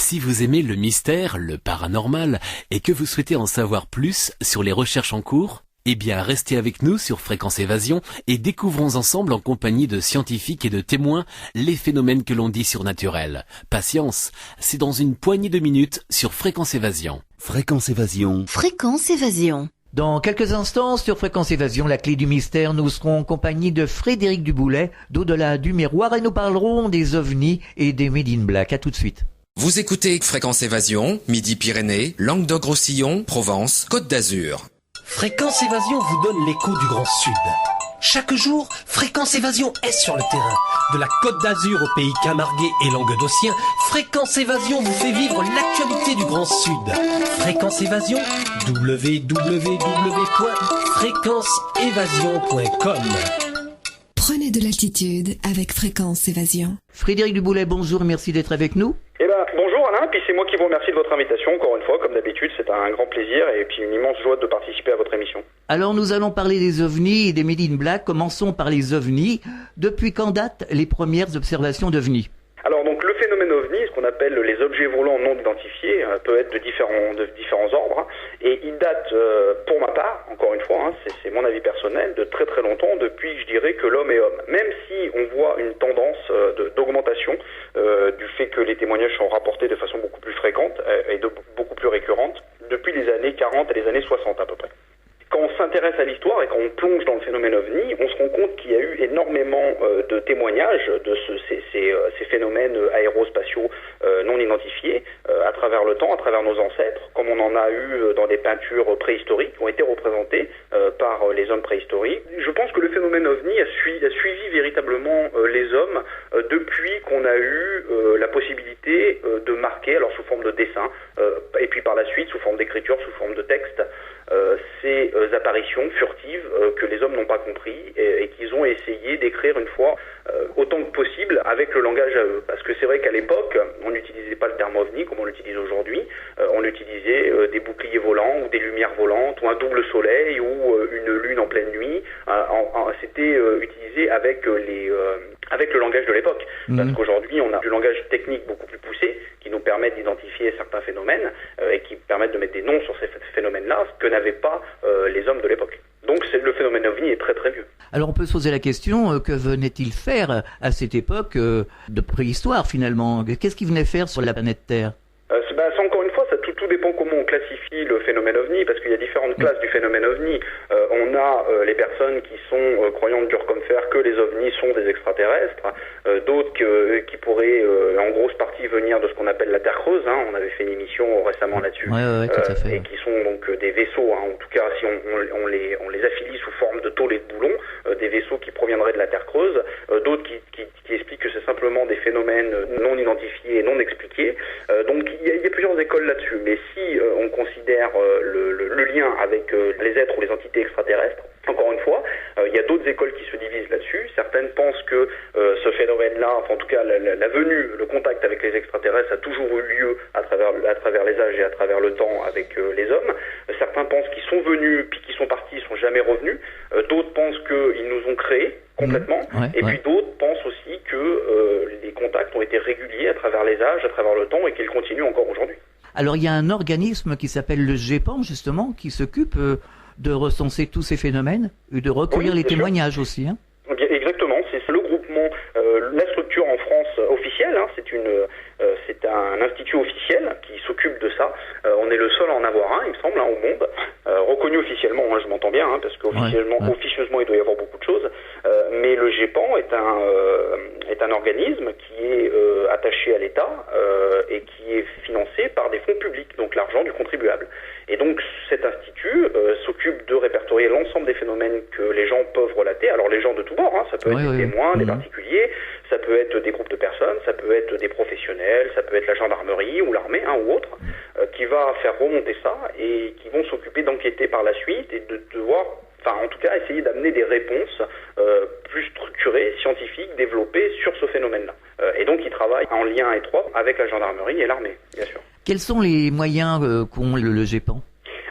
Si vous aimez le mystère, le paranormal, et que vous souhaitez en savoir plus sur les recherches en cours, eh bien restez avec nous sur Fréquence Évasion et découvrons ensemble en compagnie de scientifiques et de témoins les phénomènes que l'on dit surnaturels. Patience, c'est dans une poignée de minutes sur Fréquence Évasion. Fréquence Évasion. Fréquence Évasion. Dans quelques instants, sur Fréquence Évasion, la clé du mystère, nous serons en compagnie de Frédéric Duboulet, d'Au-delà du miroir, et nous parlerons des ovnis et des Men in Black. À tout de suite. Vous écoutez Fréquence Évasion, Midi-Pyrénées, Languedoc-Roussillon, Provence, Côte d'Azur. Fréquence Évasion vous donne l'écho du Grand Sud. Chaque jour, Fréquence Évasion est sur le terrain. De la Côte d'Azur au pays camarguais et languedocien, Fréquence Évasion vous fait vivre l'actualité du Grand Sud. Fréquence Évasion, www.fréquenceévasion.com. Prenez de l'altitude avec Fréquence Évasion. Frédéric Duboulet, bonjour, merci d'être avec nous. Bonjour Alain, puis c'est moi qui vous remercie de votre invitation, encore une fois, comme d'habitude, c'est un grand plaisir et puis une immense joie de participer à votre émission. Alors nous allons parler des ovnis et des Men in Black. Commençons par les ovnis. Depuis quand datent les premières observations d'ovnis ? Alors donc le phénomène ovni, ce qu'on appelle les objets volants non identifiés, peut être de différents ordres, et il date, pour ma part, encore une fois, c'est mon avis personnel, de très très longtemps, depuis je dirais que l'homme est homme. Même si on voit une tendance d'augmentation du fait que les témoignages sont rapportés de façon beaucoup plus fréquente et beaucoup plus récurrente, depuis les années 40 et les années 60 à peu près. Quand on s'intéresse à l'histoire et quand on plonge dans le phénomène OVNI, on se rend compte qu'il y a eu énormément de témoignages de ces phénomènes aérospatiaux non identifiés à travers le temps, à travers nos ancêtres, comme on en a eu dans des peintures préhistoriques qui ont été représentées par les hommes préhistoriques. Je pense que le phénomène OVNI a suivi véritablement les hommes depuis qu'on a eu la possibilité de marquer, alors sous forme de dessin, et puis par la suite sous forme d'écriture, sous forme de texte, ces apparitions furtives que les hommes n'ont pas compris et qu'ils ont essayé d'écrire une fois autant que possible avec le langage à eux. Parce que c'est vrai qu'à l'époque, on n'utilisait pas le terme ovni comme on l'utilise aujourd'hui. On utilisait des boucliers volants ou des lumières volantes ou un double soleil ou une lune en pleine nuit. C'était utilisé avec le langage de l'époque. Parce qu'aujourd'hui, on a du langage technique beaucoup plus poussé qui nous permet d'identifier certains phénomènes et qui permettent de mettre des noms sur ces phénomènes-là, ce que n'avaient pas les hommes de l'époque. Donc le phénomène OVNI est très très vieux. Alors on peut se poser la question, que venait-il faire à cette époque de préhistoire finalement ? Qu'est-ce qu'il venait faire sur la planète Terre ? Ça, encore une fois, tout dépend comment on classifie le phénomène OVNI, parce qu'il y a différentes classes du phénomène OVNI. On a les personnes qui sont croyantes dur comme fer que les OVNIs sont des extraterrestres, d'autres qui pourraient en grosse partie venir de ce qu'on appelle la Terre creuse. On avait fait une émission récemment là-dessus, ouais, tout à fait. Et qui sont donc des vaisseaux. En tout cas, si on les affilie sous forme de tôles et de boulons, des vaisseaux qui proviendraient de la Terre creuse, d'autres qui expliquent que c'est simplement des phénomènes non identifiés et non expliqués. Donc il y a plusieurs écoles là-dessus, mais si on considère le lien avec les êtres ou les entités extraterrestres, encore une fois, il y a d'autres écoles qui se divisent là-dessus. Certaines pensent que ce phénomène-là, enfin en tout cas la venue, le contact avec les extraterrestres a toujours eu lieu à travers les âges et à travers le temps avec les hommes. Certains pensent qu'ils sont venus puis qu'ils sont partis, ils sont jamais revenus. D'autres pensent qu'ils nous ont créés complètement. Puis d'autres pensent aussi que les contacts ont été réguliers à travers les âges, à travers le temps et qu'ils continuent encore aujourd'hui. Alors il y a un organisme qui s'appelle le GEPAN justement qui s'occupe de recenser tous ces phénomènes et de recueillir les témoignages aussi. Exactement, c'est le groupement, la structure en France officielle, c'est un institut officiel qui s'occupe de ça. On est le seul à en avoir un, il me semble, au monde, reconnu officiellement, je m'entends bien, parce qu'officieusement il doit y avoir beaucoup de choses, mais le GEPAN est un organisme qui est attaché à l'État et qui est financé par des fonds publics, donc l'argent du contribuable. Et donc cet institut s'occupe de répertorier l'ensemble des phénomènes que les gens peuvent relater. Alors les gens de tous bords, ça peut être des témoins, des particuliers, ça peut être des groupes de personnes, ça peut être des professionnels, ça peut être la gendarmerie ou l'armée ou autre, qui va faire remonter ça et qui vont s'occuper d'enquêter par la suite et de devoir, en tout cas essayer d'amener des réponses plus structurées, scientifiques, développées sur ce phénomène-là. Et donc ils travaillent en lien étroit avec la gendarmerie et l'armée, bien sûr. Quels sont les moyens qu'ont le GEPAN ?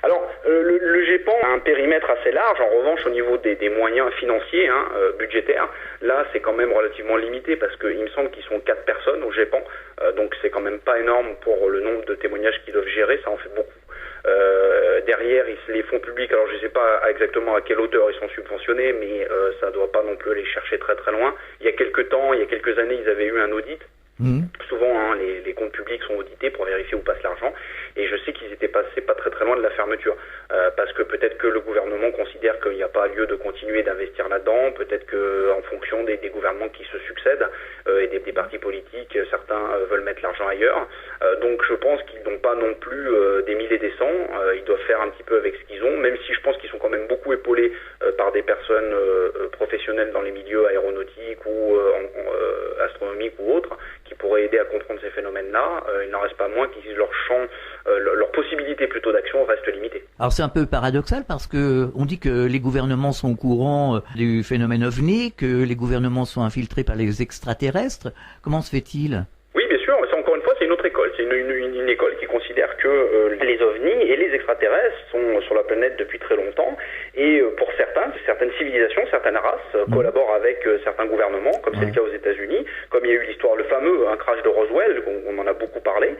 Alors, le GEPAN a un périmètre assez large. En revanche, au niveau des moyens financiers, budgétaires, là, c'est quand même relativement limité parce qu'il me semble qu'ils sont 4 personnes au GEPAN. Donc c'est quand même pas énorme pour le nombre de témoignages qu'ils doivent gérer, ça en fait beaucoup. Derrière, les fonds publics, alors je ne sais pas exactement à quelle hauteur ils sont subventionnés, mais ça ne doit pas non plus aller chercher très très loin. Il y a quelques années, ils avaient eu un audit. Souvent, les comptes publics sont audités pour vérifier où passe l'argent. Et je sais qu'ils étaient passés pas très très loin de la fermeture. Parce que peut-être que le gouvernement considère qu'il n'y a pas lieu de continuer d'investir là-dedans. Peut-être que en fonction des gouvernements qui se succèdent et des partis politiques, certains veulent mettre l'argent ailleurs. Donc je pense qu'ils n'ont pas non plus des milliers et des cents. Ils doivent faire un petit peu avec ce qu'ils ont, même si je pense qu'ils sont quand même beaucoup épaulés par des personnes professionnelles dans les milieux aéronautiques ou astronomiques ou autres, qui pourraient aider à comprendre ces phénomènes-là. Il n'en reste pas moins qu'ils leur champ, leur possibilité plutôt d'action reste limitée. Alors c'est un peu paradoxal parce que on dit que les gouvernements sont au courant du phénomène OVNI, que les gouvernements sont infiltrés par les extraterrestres. Comment se fait-il ? Oui, bien sûr. Ça, encore une fois, c'est une autre école. C'est une école qui considère que les ovnis et les extraterrestres sont sur la planète depuis très longtemps. Et pour certaines civilisations, certaines races collaborent avec certains gouvernements, comme c'est le cas aux États-Unis, comme il y a eu l'histoire, le fameux crash de Roswell, on en a beaucoup parlé.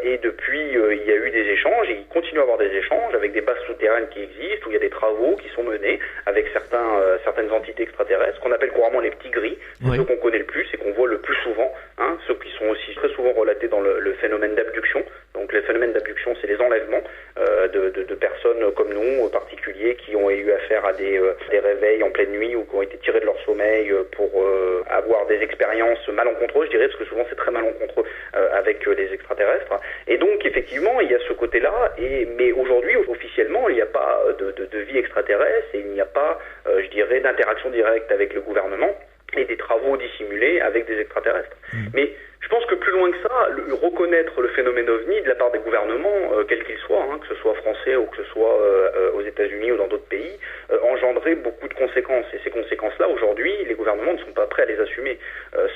Et depuis, il y a eu des échanges, et il continue à y avoir des échanges avec des bases souterraines qui existent, où il y a des travaux qui sont menés avec certaines entités extraterrestres, qu'on appelle couramment les petits gris, ceux qu'on connaît le plus et qu'on voit le plus souvent, ceux qui sont aussi très souvent relatés dans le phénomène d'abduction. Donc les phénomènes d'abduction, c'est les enlèvements de personnes comme nous, particuliers, qui ont eu affaire à des réveils en pleine nuit ou qui ont été tirés de leur sommeil pour avoir des expériences malencontreuses, je dirais, parce que souvent c'est très malencontreux avec les extraterrestres. Et donc effectivement, il y a ce côté-là, mais aujourd'hui, officiellement, il n'y a pas de vie extraterrestre et il n'y a pas, je dirais, d'interaction directe avec le gouvernement et des travaux dissimulés avec des extraterrestres. Mais je pense que plus loin que ça, reconnaître le phénomène OVNI de la part des gouvernements, quels qu'ils soient, que ce soit français ou que ce soit aux États-Unis ou dans d'autres pays, engendrer beaucoup de conséquences. Et ces conséquences-là, aujourd'hui, les gouvernements ne sont pas prêts à les assumer.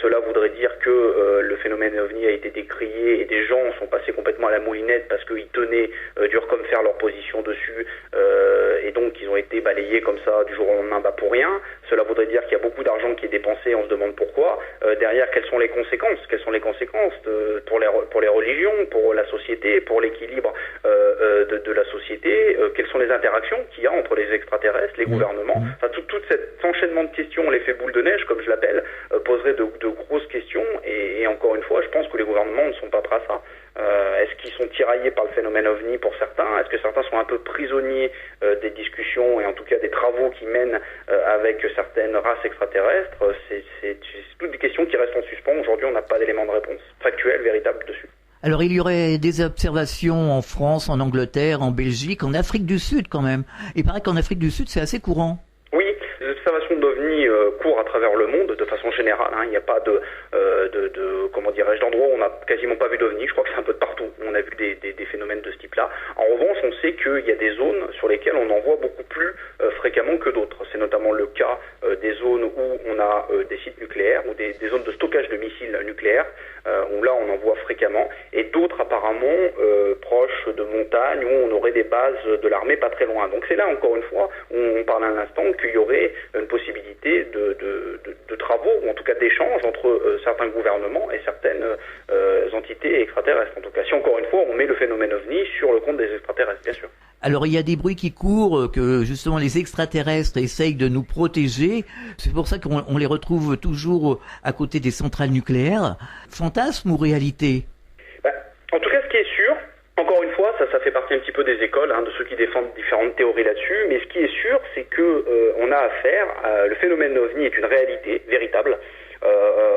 Cela voudrait dire que le phénomène OVNI a été décrié et des gens sont passés complètement à la moulinette parce qu'ils tenaient dur comme fer leur position dessus et donc ils ont été balayés comme ça du jour au lendemain pour rien. Cela voudrait dire qu'il y a beaucoup d'argent qui est dépensé, on se demande pourquoi. Derrière, quelles sont les conséquences pour les religions, pour la société, pour l'équilibre de la société, quelles sont les interactions qu'il y a entre les extraterrestres, les gouvernements. Enfin, tout cet enchaînement de questions, l'effet boule de neige, comme je l'appelle, poserait de grosses questions. Et encore une fois, je pense que les gouvernements ne sont pas prêts à ça. Est-ce qu'ils sont tiraillés par le phénomène OVNI pour certains ? Est-ce que certains sont un peu prisonniers des discussions et en tout cas des travaux qui mènent avec certaines races extraterrestres ? C'est toutes des questions qui restent en suspens. Aujourd'hui, on n'a pas d'éléments de réponse factuels, véritables dessus. Alors il y aurait des observations en France, en Angleterre, en Belgique, en Afrique du Sud quand même. Il paraît qu'en Afrique du Sud, c'est assez courant. Oui, les observations d'OVNI courent à travers le monde de façon générale. Il n'y a pas d'endroits où on n'a quasiment pas vu d'OVNI. Je crois que c'est un peu de partout. On a vu des phénomènes de ce type-là. En revanche, on sait qu'il y a des zones sur lesquelles on en voit beaucoup plus fréquemment que d'autres. C'est notamment le cas des zones où on a des sites nucléaires ou des zones de stockage de missiles nucléaires, où là on en voit fréquemment, et d'autres apparemment proches de montagnes où on aurait des bases de l'armée pas très loin. Donc c'est là encore une fois où on parle un instant qu'il y aurait une possibilité de travaux, ou en tout cas d'échanges entre certains gouvernements et certaines entités extraterrestres. En tout cas, si encore une fois on met le phénomène OVNI sur le compte des extraterrestres, bien sûr. Alors il y a des bruits qui courent que justement les extraterrestres essayent de nous protéger. C'est pour ça qu'on les retrouve toujours à côté des centrales nucléaires. Fantasme ou réalité ? En tout cas, ce qui est sûr, encore une fois, ça fait partie un petit peu des écoles, de ceux qui défendent différentes théories là-dessus, mais ce qui est sûr, c'est que on a affaire, le phénomène OVNI est une réalité véritable.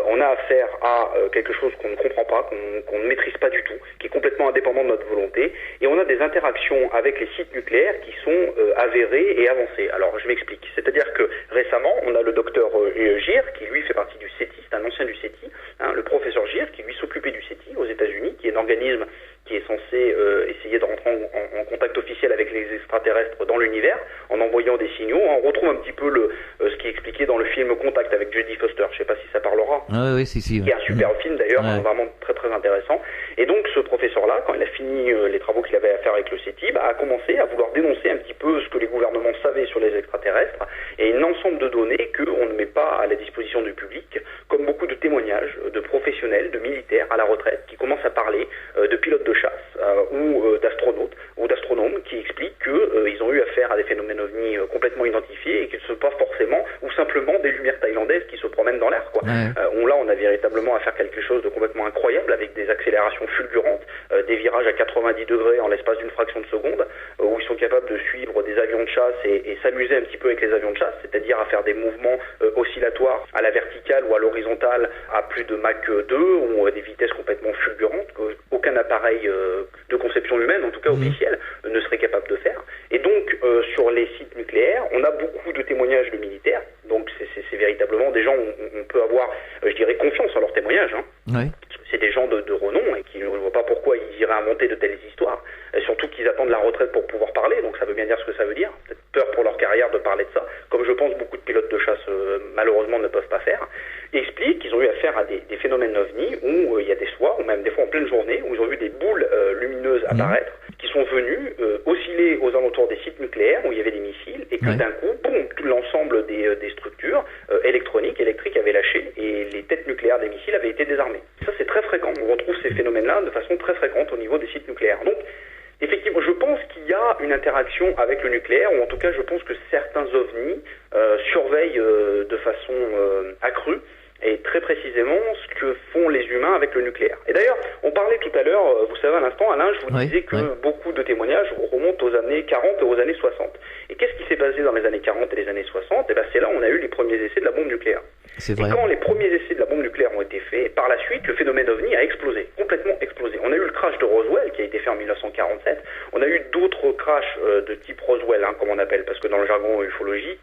On a affaire à quelque chose qu'on ne comprend pas, qu'on ne maîtrise pas du tout, qui est complètement indépendant de notre volonté, et on a des interactions avec les sites nucléaires qui sont avérées et avancées. Alors je m'explique, c'est-à-dire que récemment, on a le docteur Gir, qui lui fait partie du CETI, c'est un ancien du CETI, le professeur Gir, qui lui s'occupait du CETI aux États-Unis, qui est un organisme qui est censé essayer de rentrer en contact officiel avec les extraterrestres dans l'univers, en envoyant des signaux. On retrouve un petit peu ce qui est expliqué dans le film Contact avec Jodie Foster. Je ne sais pas si ça parlera. Oui, si. Qui est un super film d'ailleurs, vraiment très très intéressant. Et donc ce professeur-là, quand il a fini les travaux qu'il avait à faire avec le CETIB, a commencé à vouloir dénoncer un petit peu ce que les gouvernements savaient sur les extraterrestres et un ensemble de données qu'on ne met pas à la disposition du public, comme beaucoup de témoignages de professionnels, de militaires à la retraite qui commencent à parler de pilotes de chasse ou d'astronautes ou d'astronomes qui expliquent qu'ils ont eu affaire à des phénomènes ovnis complètement identifiés et qu'ils ne sont pas forcément ou simplement des lumières thaïlandaises qui se promènent dans l'air, quoi. Ouais. Là, on a véritablement à faire quelque chose de complètement incroyable avec des accélérations fulgurantes, des virages à 90 degrés en l'espace d'une fraction de seconde, où ils sont capables de suivre des avions de chasse et s'amuser un petit peu avec les avions de chasse, c'est-à-dire à faire des mouvements oscillatoires à la verticale ou à l'horizontale à plus de Mach 2 ou à des vitesses complètement fulgurantes qu'aucun appareil de conception humaine, en tout cas officiel, ne serait capable de faire. Et donc, sur les sites nucléaires, on a beaucoup de témoignages de militaires. Donc, c'est véritablement des gens où on peut avoir, je dirais, confiance en leurs témoignages. Hein. Oui. C'est des gens de renom et qui ne voient pas pourquoi ils iraient inventer de telles histoires. Et surtout qu'ils attendent la retraite pour pouvoir parler. Donc, ça veut bien dire ce que ça veut dire. Peut-être peur pour leur carrière de parler de ça, comme je pense beaucoup de pilotes de chasse malheureusement ne peuvent pas faire. Ils expliquent qu'ils ont eu affaire à des phénomènes ovnis où il y a des soirs, ou même des fois en pleine journée, où ils ont vu des boules lumineuses apparaître, qui sont venues osciller aux alentours des sites nucléaires où il y avait des missiles, et que d'un coup, boum, tout l'ensemble des structures électriques avaient lâché, et les têtes nucléaires des missiles avaient été désarmées. Ça, c'est très fréquent. On retrouve ces phénomènes-là de façon très fréquente au niveau des sites nucléaires. Donc, effectivement, je pense qu'il y a une interaction avec le nucléaire, ou en tout cas, je pense que certains ovnis surveillent de façon accrue et très précisément ce que font les humains avec le nucléaire. Et d'ailleurs, on parlait tout à l'heure, vous savez à l'instant, Alain, je vous disais que beaucoup de témoignages remontent aux années 40 et aux années 60. Et qu'est-ce qui s'est passé dans les années 40 et les années 60 ? Eh bien, c'est là où on a eu les premiers essais de la bombe nucléaire. C'est vrai. Et quand les premiers essais de la bombe nucléaire ont été faits, par la suite, le phénomène ovni a explosé, complètement explosé. On a eu le crash de Roswell qui a été fait en 1947. On a eu d'autres crashs de type Roswell, hein, comme on appelle, parce que dans le jargon ufologique,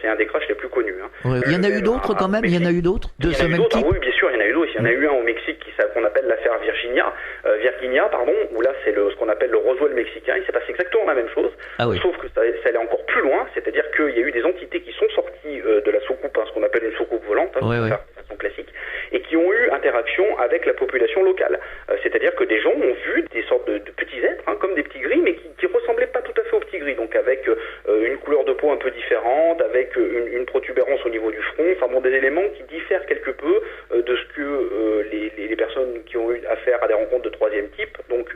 c'est un des crashs les plus connus. Hein. Ouais, il y en a eu d'autres quand même, il y en a eu d'autres de ce même type. Oui, bien sûr, il y en a eu d'autres. Il y en a eu un au Mexique qu'on appelle l'affaire Virginia, où là c'est ce qu'on appelle le Roswell mexicain. Il s'est passé exactement la même chose, sauf que ça allait encore plus loin, c'est-à-dire qu'il y a eu des entités qui sont sorties de la soucoupe, ce qu'on appelle une soucoupe volante, de façon classique, et qui ont eu interaction avec la population locale. C'est-à-dire que des gens ont vu des sortes de petits êtres, comme des petits gris, mais qui ressemblaient pas tout à fait aux petits gris, donc avec une couleur de peau un peu différente, avec une protubérance au niveau du front, des éléments qui diffèrent quelque peu de ce que les personnes qui ont eu affaire à des rencontres de troisième type, donc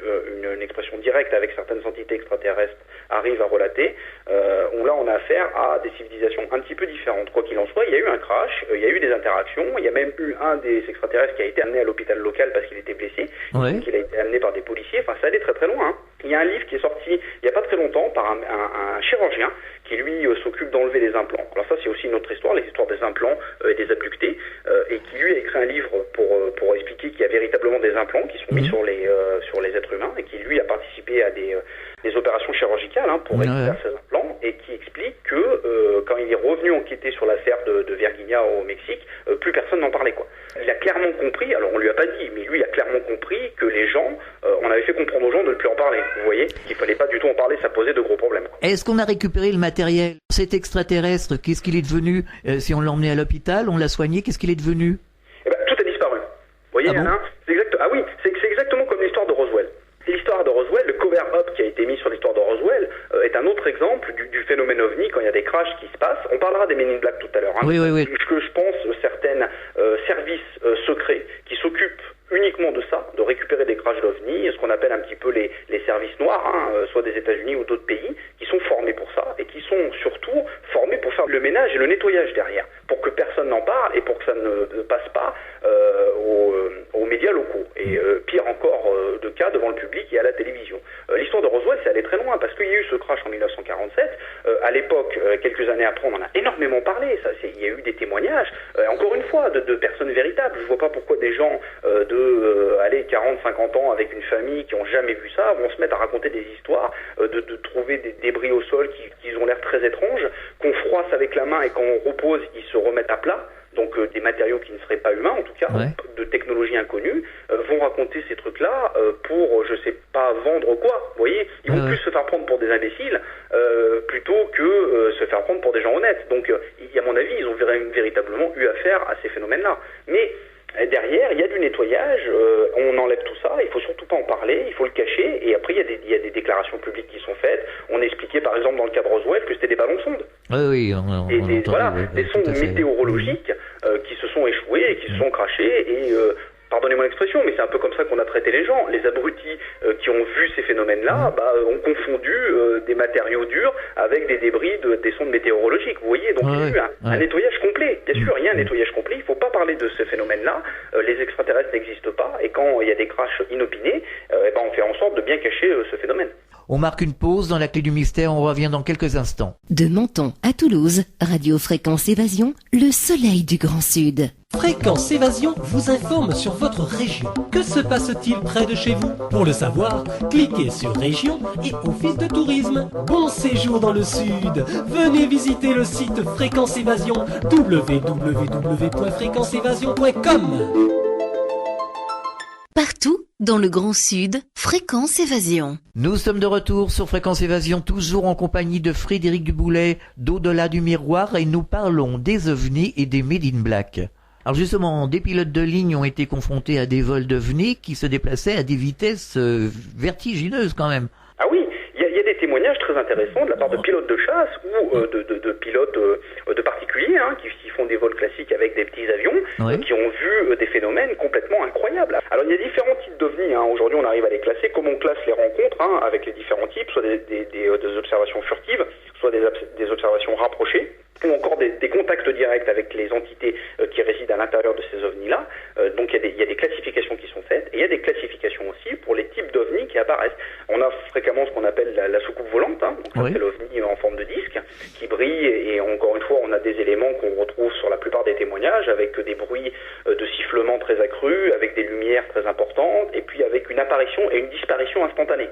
une expression directe avec certaines entités extraterrestres, arrivent à relater, où là on a affaire à des civilisations un petit peu différentes. Quoi qu'il en soit, il y a eu un crash, il y a eu des interactions, il y a même eu un des extraterrestres qui a été amené à l'hôpital local parce qu'il était blessé, donc il a été amené par des policiers, ça allait très très loin. Hein. Il y a un livre qui est sorti il n'y a pas très longtemps par un chirurgien qui lui s'occupe d'enlever les implants. Alors ça c'est aussi une autre histoire, les histoires des implants et des abductés, et qui lui a écrit un livre pour expliquer qu'il y a véritablement des implants qui sont mis sur les êtres humains, et qui lui a participé à des opérations chirurgicales pour récupérer ces implants, et qui explique que quand il est revenu enquêter sur l'affaire de Virginia au Mexique, plus personne n'en parlait, quoi. Il a clairement compris, alors on lui a pas dit, mais lui il a clairement compris que les gens, on avait fait comprendre aux gens de ne plus en parler. Vous voyez, qu'il fallait pas du tout en parler, ça posait de gros problèmes, quoi. Est-ce qu'on a récupéré le matériel ? Cet extraterrestre, qu'est-ce qu'il est devenu ? Si on l'a emmené à l'hôpital, on l'a soigné, qu'est-ce qu'il est devenu ? Tout a disparu. Vous voyez, Alain, c'est exactement comme l'histoire de Roswell. L'histoire de Roswell, le cover-up qui a été mis sur l'histoire de Roswell est un autre exemple du phénomène ovni quand il y a des crashs qui se passent. On parlera des Men in Black tout à l'heure. Oui. Que je pense certains services secrets qui s'occupent uniquement de ça, de récupérer des crashs d'ovnis, ce qu'on appelle un petit peu les services noirs, soit des États-Unis ou d'autres pays, qui sont formés pour ça, et qui sont surtout formés pour faire le ménage et le nettoyage derrière, pour que personne n'en parle et pour que ça ne passe pas aux médias locaux. Et pire encore de cas devant le public et à la télévision. L'histoire de Roswell, c'est allé très loin, parce qu'il y a eu ce crash en 1947. À l'époque, quelques années après, on en a énormément parlé. Il y a eu des témoignages, encore une fois, de personnes véritables. Je vois pas pourquoi des gens de 40, 50 ans avec une famille qui n'ont jamais vu ça vont se mettre à raconter des histoires, de trouver des débris au sol qui ont l'air très étranges, qu'on froisse avec la main et quand on repose, ils se remettent à plat. Donc des matériaux qui ne seraient pas humains, en tout cas, de technologies inconnues, vont raconter ces trucs-là pour, je sais pas, vendre quoi, vous voyez. Ils vont plus se faire prendre pour des imbéciles plutôt que se faire prendre pour des gens honnêtes. Donc, à mon avis, ils ont véritablement eu affaire à ces phénomènes-là. Mais Et derrière, il y a du nettoyage, on enlève tout ça, il faut surtout pas en parler, il faut le cacher, et après il y a des déclarations publiques qui sont faites. On expliquait par exemple dans le cas de Roswell que c'était des ballons sondes. Oui, des sondes météorologiques qui se sont échouées et qui se sont crachées, et pardonnez-moi l'expression, mais c'est un peu comme ça qu'on a traité les gens. Les abrutis qui ont vu ces phénomènes-là ont confondu des matériaux durs avec des débris des sondes météorologiques. Vous voyez, donc il y a eu un nettoyage complet. Bien sûr, il y a un nettoyage complet. Il ne faut pas parler de ces phénomènes-là. Les extraterrestres n'existent pas. Et quand il y a des crashs inopinés, on fait en sorte de bien cacher ce phénomène. On marque une pause dans la clé du mystère. On revient dans quelques instants. De Menton à Toulouse, Radio Fréquence Évasion, le soleil du Grand Sud. Fréquence Évasion vous informe sur votre région. Que se passe-t-il près de chez vous? Pour le savoir, cliquez sur Région et Office de tourisme. Bon séjour dans le Sud. Venez visiter le site Fréquence Évasion, www.fréquenceévasion.com. Partout dans le Grand Sud, Fréquence Évasion. Nous sommes de retour sur Fréquence Évasion, toujours en compagnie de Frédéric Duboulet d'Au-delà du miroir, et nous parlons des ovnis et des Men in Black. Alors justement, des pilotes de ligne ont été confrontés à des vols d'ovnis qui se déplaçaient à des vitesses vertigineuses quand même. Ah oui, il y a des témoignages très intéressants de la part de pilotes de chasse ou de pilotes de particuliers qui font des vols classiques avec des petits avions, qui ont vu des phénomènes complètement incroyables. Alors il y a différents types d'ovnis. Aujourd'hui on arrive à les classer. Comme on classe les rencontres avec les différents types, soit des observations furtives, soit des observations rapprochées, ou encore des contacts directs avec les entités qui résident à l'intérieur de ces ovnis-là. Donc il y a des classifications qui sont faites, et il y a des classifications aussi pour les types d'ovnis qui apparaissent. On a fréquemment ce qu'on appelle la soucoupe volante, donc ça, c'est l'ovni en forme de disque, qui brille, et encore une fois, on a des éléments qu'on retrouve sur la plupart des témoignages, avec des bruits de sifflement très accrus, avec des lumières très importantes, et puis avec une apparition et une disparition instantanée.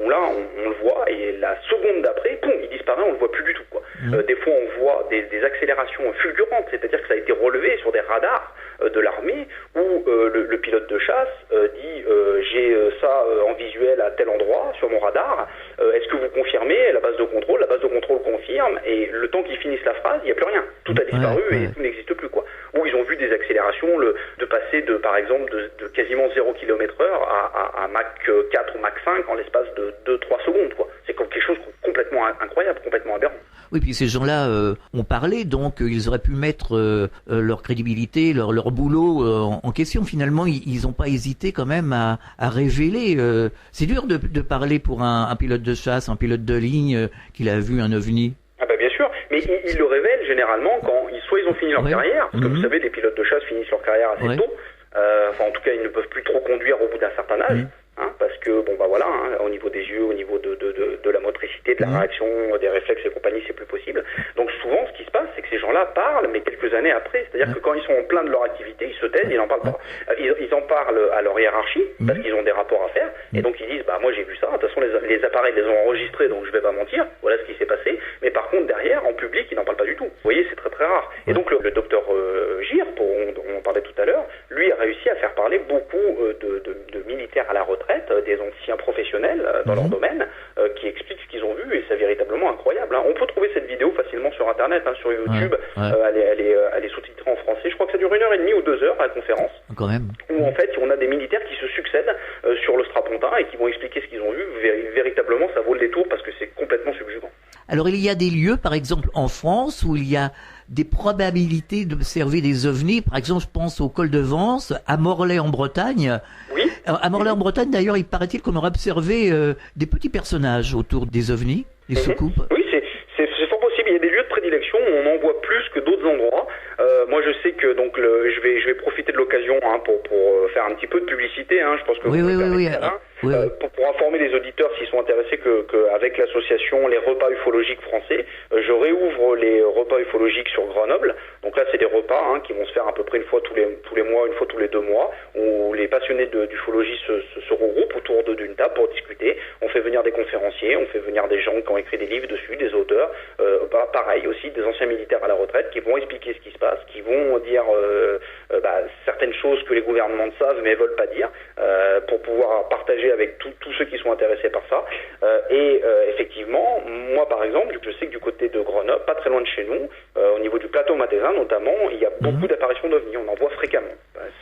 Où là, on le voit, et la seconde d'après, poum, il disparaît, on le voit plus du tout, quoi. Des fois, on voit des accélérations fulgurantes, c'est-à-dire que ça a été relevé sur des radars de l'armée, où le pilote de chasse dit j'ai ça en visuel à tel endroit sur mon radar, est-ce que vous confirmez? La base de contrôle confirme, et le temps qu'ils finissent la phrase, il n'y a plus rien, tout a disparu et tout n'existe plus, quoi. Où ils ont vu des accélérations de passer par exemple de quasiment 0 km/h à Mach 4 ou Mach 5 en l'espace de 2-3 secondes, quoi. C'est quelque chose de complètement incroyable, complètement aberrant. Oui, puis ces gens-là ont parlé, donc ils auraient pu mettre leur crédibilité, leur boulot en question. Finalement, ils n'ont pas hésité quand même à révéler. C'est dur de parler pour un pilote de chasse, un pilote de ligne qu'il a vu un ovni. Ah bah bien sûr, mais ils le révèlent généralement quand soit ils ont fini leur carrière, parce que vous savez, les pilotes de chasse finissent leur carrière assez tôt. En tout cas, ils ne peuvent plus trop conduire au bout d'un certain âge. Parce que au niveau des yeux, au niveau de la motricité, de la réaction, des réflexes et compagnie, c'est plus possible. Donc souvent, ce qui se passe, c'est que ces gens-là parlent, mais quelques années après. C'est-à-dire que quand ils sont en plein de leur activité, ils se taisent, ils n'en parlent pas. Ils en parlent à leur hiérarchie, parce qu'ils ont des rapports à faire, et donc ils disent, moi j'ai vu ça, de toute façon les appareils les ont enregistrés, donc je vais pas mentir, voilà ce qui s'est passé. Mais par contre, derrière, en public, ils n'en parlent pas du tout. Vous voyez, c'est très très rare. Et donc le docteur Gir, on en parlait tout à l'heure, lui a réussi à faire parler beaucoup de militaires à la retraite, des anciens professionnels dans leur domaine, qui expliquent ce qu'ils ont vu, et c'est véritablement incroyable. On peut trouver cette vidéo facilement sur Internet, sur YouTube. Elle est sous-titrée en français. Je crois que ça dure 1h30 ou 2 heures à la conférence. Quand même. Où en fait, on a des militaires qui se succèdent sur le strapontin et qui vont expliquer ce qu'ils ont vu. Véritablement, ça vaut le détour parce que c'est complètement subjugant. Alors il y a des lieux, par exemple en France, où il y a des probabilités d'observer des ovnis. Par exemple, je pense au col de Vence, à Morlaix en Bretagne. Oui. À Morlaix en Bretagne, d'ailleurs, il paraît-il qu'on aurait observé des petits personnages autour des ovnis, des soucoupes. Oui, c'est fort possible. Il y a des lieux de prédilection où on en voit plus que d'autres endroits. Moi, je sais que donc je vais profiter de l'occasion pour faire un petit peu de publicité. Je pense que pour informer les auditeurs s'ils sont intéressés qu'avec l'association Les Repas Ufologiques Français, je réouvre les repas ufologiques sur Grenoble. Donc là, c'est des repas qui vont se faire à peu près une fois tous les mois, une fois tous les 2 mois, où les passionnés d'ufologie se regroupent autour d'une table pour discuter. On fait venir des conférenciers, on fait venir des gens qui ont écrit des livres dessus, des auteurs, pareil aussi des anciens militaires à la retraite qui vont expliquer ce qui se passe, qui vont dire certaines certaines choses que les gouvernements savent mais veulent pas dire, pour pouvoir partager avec tous ceux qui sont intéressés par ça. Effectivement, moi par exemple, je sais que du côté de Grenoble, pas très loin de chez nous, au niveau du plateau Mathésin notamment, il y a beaucoup d'apparitions d'ovnis, on en voit fréquemment.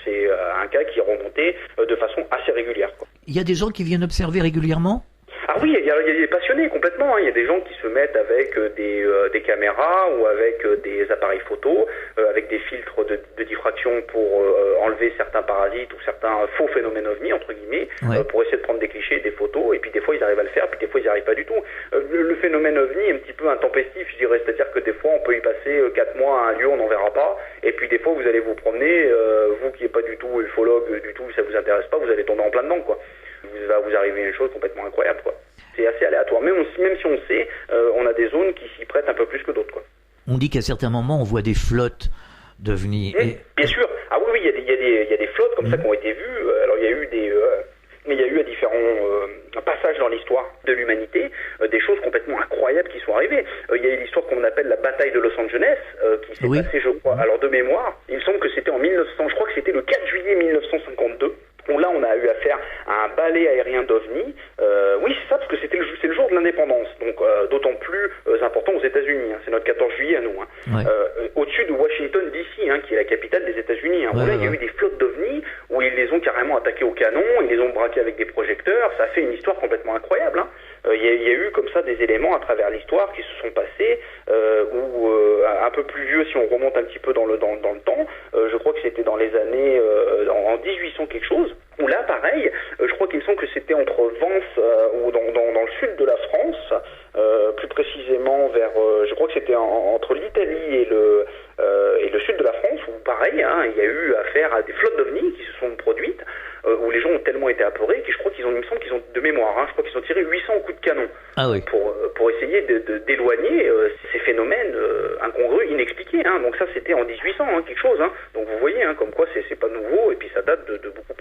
C'est un cas qui est remonté de façon assez régulière, quoi. Il y a des gens qui viennent observer régulièrement ? Ah oui, il y a des passionnés complètement, hein. Il y a des gens qui se mettent avec des caméras ou avec des appareils photo, avec des filtres de diffraction pour enlever certains parasites ou certains faux phénomènes ovnis, entre guillemets, pour essayer de prendre des clichés, des photos, et puis des fois ils arrivent à le faire, puis des fois ils n'y arrivent pas du tout. Le phénomène ovni est un petit peu intempestif, je dirais, c'est-à-dire que des fois on peut y passer 4 mois à un lieu, on n'en verra pas, et puis des fois vous allez vous promener, vous qui n'êtes pas du tout ufologue, du tout, ça vous intéresse pas, vous allez tomber en plein dedans, quoi. Va vous arriver une chose complètement incroyable, quoi. C'est assez aléatoire. Même si on sait, on a des zones qui s'y prêtent un peu plus que d'autres, quoi. On dit qu'à certains moments, on voit des flottes d'ovnis. Bien sûr. Ah oui, il y a des flottes comme ça qui ont été vues. Alors il y a eu à différents passages dans l'histoire de l'humanité des choses complètement incroyables qui sont arrivées. Il y a eu l'histoire qu'on appelle la bataille de Los Angeles qui s'est passée, je crois, alors de mémoire, il me semble que c'était en 1900, je crois que c'était le 4 juillet 1952. Où là, on a eu affaire à un balai aérien d'OVNI. Oui, c'est ça, parce que c'est le jour de l'indépendance, donc d'autant plus important aux États-Unis. Hein. C'est notre 14 juillet à nous. Hein. Au-dessus de Washington D.C., hein, qui est la capitale des États-Unis. Hein. Où là, il y a eu des flottes d'OVNI où ils les ont carrément attaqués au canon, ils les ont braqués avec des projecteurs. Ça a fait une histoire complètement incroyable. Hein. Il y a eu comme ça des éléments à travers l'histoire qui se sont passés, ou un peu plus vieux si on remonte un petit peu dans le temps. Je crois que c'était dans les années en 1800 quelque chose. Où là, pareil, je crois qu'il me semble que c'était entre Vence ou dans le sud de la France, plus précisément vers, je crois que c'était entre l'Italie et le sud de la France, où pareil, hein, il y a eu affaire à des flottes d'ovnis qui se sont produites, où les gens ont tellement été apeurés qu'il me semble qu'ils ont de mémoire, hein, je crois qu'ils ont tiré 800 coups de canon pour essayer d'éloigner ces phénomènes incongrus, inexpliqués. Hein. Donc ça, c'était en 1800, hein, quelque chose. Hein. Donc vous voyez, hein, comme quoi c'est pas nouveau, et puis ça date de beaucoup